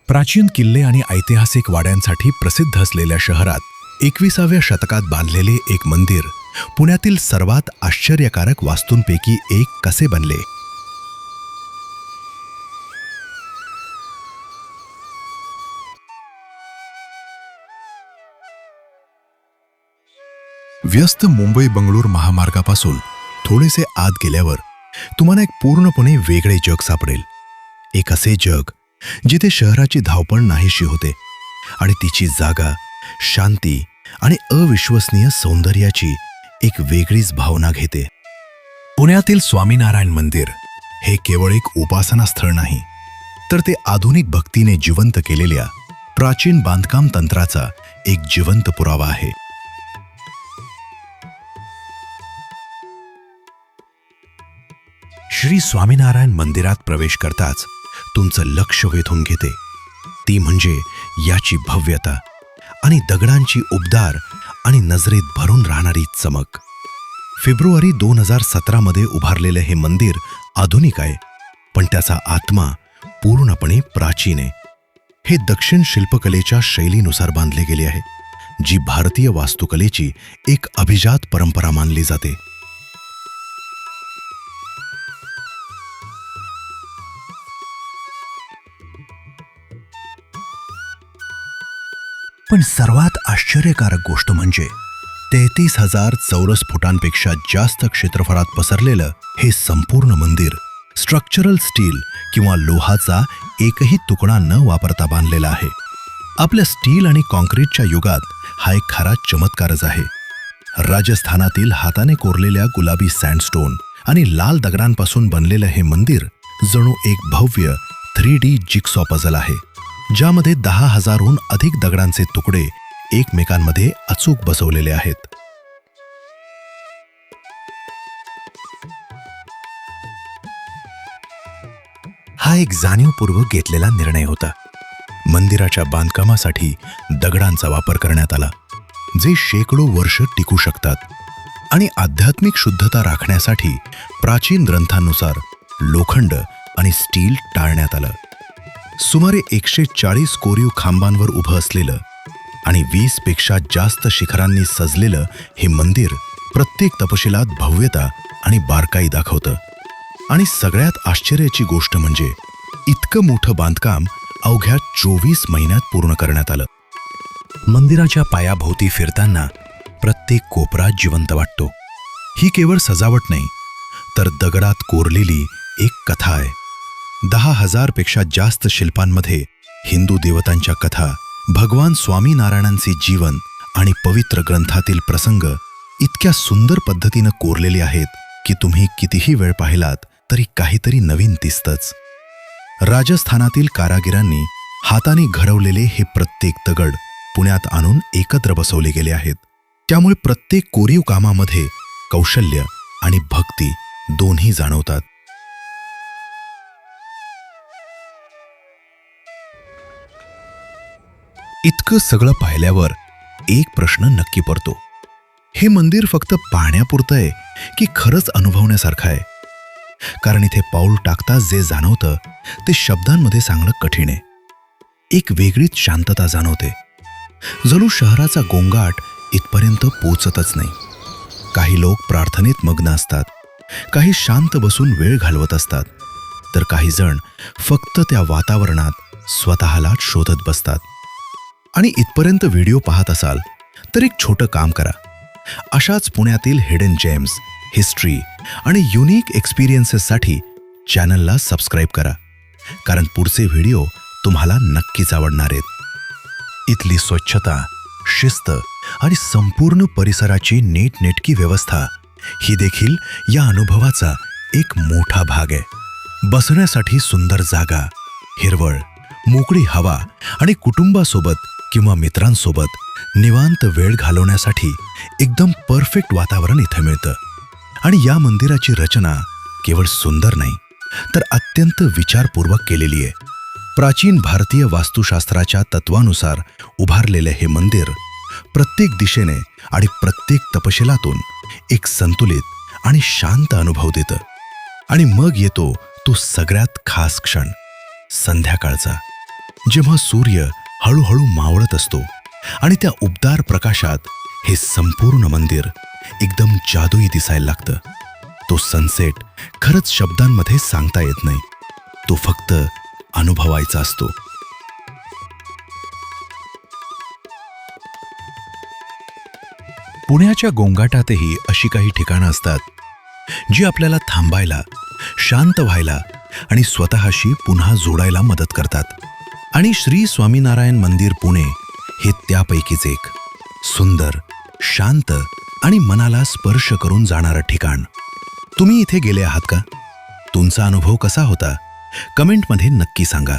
प्राचीन किल्ले आणि ऐतिहासिक वाड्यांसाठी प्रसिद्ध असलेल्या शहरात 21व्या शतकात बांधलेले एक मंदिर पुण्यातील सर्वात आश्चर्यकारक वास्तूंपैकी एक कसे बनले? व्यस्त मुंबई-बंगळूर महामार्गापासून थोडेसे आत गेल्यावर तुम्हाला एक पूर्णपणे वेगळे जग सापडेल. एक असे जग जिथे शहराची धावपळ नाहीशी होते आणि तिची जागा शांती आणि अविश्वसनीय सौंदर्याची एक वेगळीच भावना घेते. पुण्यातील स्वामीनारायण मंदिर हे केवळ एक उपासना स्थळ नाही, तर ते आधुनिक भक्तीने जिवंत केलेल्या प्राचीन बांधकाम तंत्राचा एक जिवंत पुरावा आहे. श्री स्वामीनारायण मंदिरात प्रवेश करताच तुमचं लक्ष वेधून घेते ती म्हणजे याची भव्यता आणि दगडांची उबदार आणि नजरेत भरून राहणारी चमक. फेब्रुवारी 2017 मध्ये उभारलेलं हे मंदिर आधुनिक आहे, पण त्याचा आत्मा पूर्णपणे प्राचीन आहे. हे दक्षिण शिल्पकलेच्या शैलीनुसार बांधले गेले आहे, जी भारतीय वास्तुकलेची एक अभिजात परंपरा मानली जाते. पण सर्वात आश्चर्यकारक गोष्ट म्हणजे 33,000 चौरस फुटांपेक्षा जास्त क्षेत्रफळात पसरलेलं हे संपूर्ण मंदिर स्ट्रक्चरल स्टील किंवा लोहाचा एकही तुकडा न वापरता बांधलेला आहे. आपल्या स्टील आणि कॉन्क्रीटच्या युगात हा एक खरा चमत्कारच आहे. राजस्थानातील हाताने कोरलेल्या गुलाबी सँडस्टोन आणि लाल दगडांपासून बनलेलं हे मंदिर जणू एक भव्य 3D जिगसॉ पझल आहे, ज्यामध्ये 10,000हून अधिक दगडांचे तुकडे एकमेकांमध्ये अचूक बसवलेले आहेत. हा एक जाणीवपूर्वक घेतलेला निर्णय होता. मंदिराच्या बांधकामासाठी दगडांचा वापर करण्यात आला, जे शेकडो वर्ष टिकू शकतात, आणि आध्यात्मिक शुद्धता राखण्यासाठी प्राचीन ग्रंथांनुसार लोखंड आणि स्टील टाळण्यात आलं. सुमारे 140 कोरीव खांबांवर उभं असलेलं आणि 20 पेक्षा जास्त शिखरांनी सजलेलं हे मंदिर प्रत्येक तपशिलात भव्यता आणि बारकाई दाखवतं. आणि सगळ्यात आश्चर्याची गोष्ट म्हणजे इतकं मोठं बांधकाम अवघ्या 24 महिन्यात पूर्ण करण्यात आलं. मंदिराच्या पायाभोवती फिरताना प्रत्येक कोपरा जिवंत वाटतो. ही केवळ सजावट नाही, तर दगडात कोरलेली एक कथा आहे. 10,000 पेक्षा जास्त शिल्पांमध्ये हिंदू देवतांच्या कथा, भगवान स्वामीनारायणांचे जीवन आणि पवित्र ग्रंथातील प्रसंग इतक्या सुंदर पद्धतीनं कोरलेले आहेत की तुम्ही कितीही वेळ पाहिलात तरी काहीतरी नवीन दिसतंच. राजस्थानातील कारागिरांनी हाताने घडवलेले हे प्रत्येक दगड पुण्यात आणून एकत्र बसवले गेले आहेत. त्यामुळे प्रत्येक कोरीव कामामध्ये कौशल्य आणि भक्ती दोन्ही जाणवतात. इतकं सगळं पाहिल्यावर एक प्रश्न नक्की पडतो. हे मंदिर फक्त पाहण्यापुरतं आहे की खरंच अनुभवण्यासारखं आहे? कारण इथे पाऊल टाकताच जे जाणवतं ते शब्दांमध्ये सांगणं कठीण आहे. एक वेगळीच शांतता जाणवते, जणू शहराचा गोंगाट इथपर्यंत पोचतच नाही. काही लोक प्रार्थनेत मग्न असतात, काही शांत बसून वेळ घालवत असतात, तर काही जण फक्त त्या वातावरणात स्वतःला शोधत बसतात. आणि इथपर्यंत व्हिडिओ पाहत असाल तर एक छोटं काम करा. अशाच पुण्यातील हिडन जेम्स, हिस्ट्री आणि युनिक एक्सपिरियन्सेससाठी चॅनलला सबस्क्राईब करा, कारण पुढचे व्हिडिओ तुम्हाला नक्कीच आवडणार आहेत. इथली स्वच्छता, शिस्त आणि संपूर्ण परिसराची नीटनेटकी व्यवस्था ही देखील या अनुभवाचा एक मोठा भाग आहे. बसण्यासाठी सुंदर जागा, हिरवळ, मोकळी हवा आणि कुटुंबासोबत किंवा मित्रांसोबत निवांत वेळ घालवण्यासाठी एकदम परफेक्ट वातावरण इथे मिळतं. आणि या मंदिराची रचना केवळ सुंदर नाही, तर अत्यंत विचारपूर्वक केलेली आहे. प्राचीन भारतीय वास्तुशास्त्राच्या तत्वानुसार उभारलेले हे मंदिर प्रत्येक दिशेने आणि प्रत्येक तपशिलातून एक संतुलित आणि शांत अनुभव देतं. आणि मग येतो तो सगळ्यात खास क्षण, संध्याकाळचा, जेव्हा सूर्य हळूहळू मावळत असतो आणि त्या उबदार प्रकाशात हे संपूर्ण मंदिर एकदम जादुई दिसायला लागतं. तो सनसेट खरंच शब्दांमध्ये सांगता येत नाही. तो फक्त अनुभवायचा असतो. पुण्याच्या गोंगाटातही अशी काही ठिकाणं असतात जी आपल्याला थांबायला, शांत व्हायला आणि स्वतःशी पुन्हा जोडायला मदत करतात. आणि श्री स्वामीनारायण मंदिर पुणे हे त्यापैकीच एक सुंदर, शांत आणि मनाला स्पर्श करून जाणारं ठिकाण. तुम्ही इथे गेले आहात का? तुमचा अनुभव कसा होता? कमेंटमध्ये नक्की सांगा.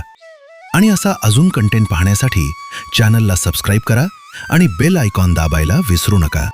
आणि असा अजून कंटेंट पाहण्यासाठी चॅनलला सबस्क्राईब करा आणि बेल आयकॉन दाबायला विसरू नका.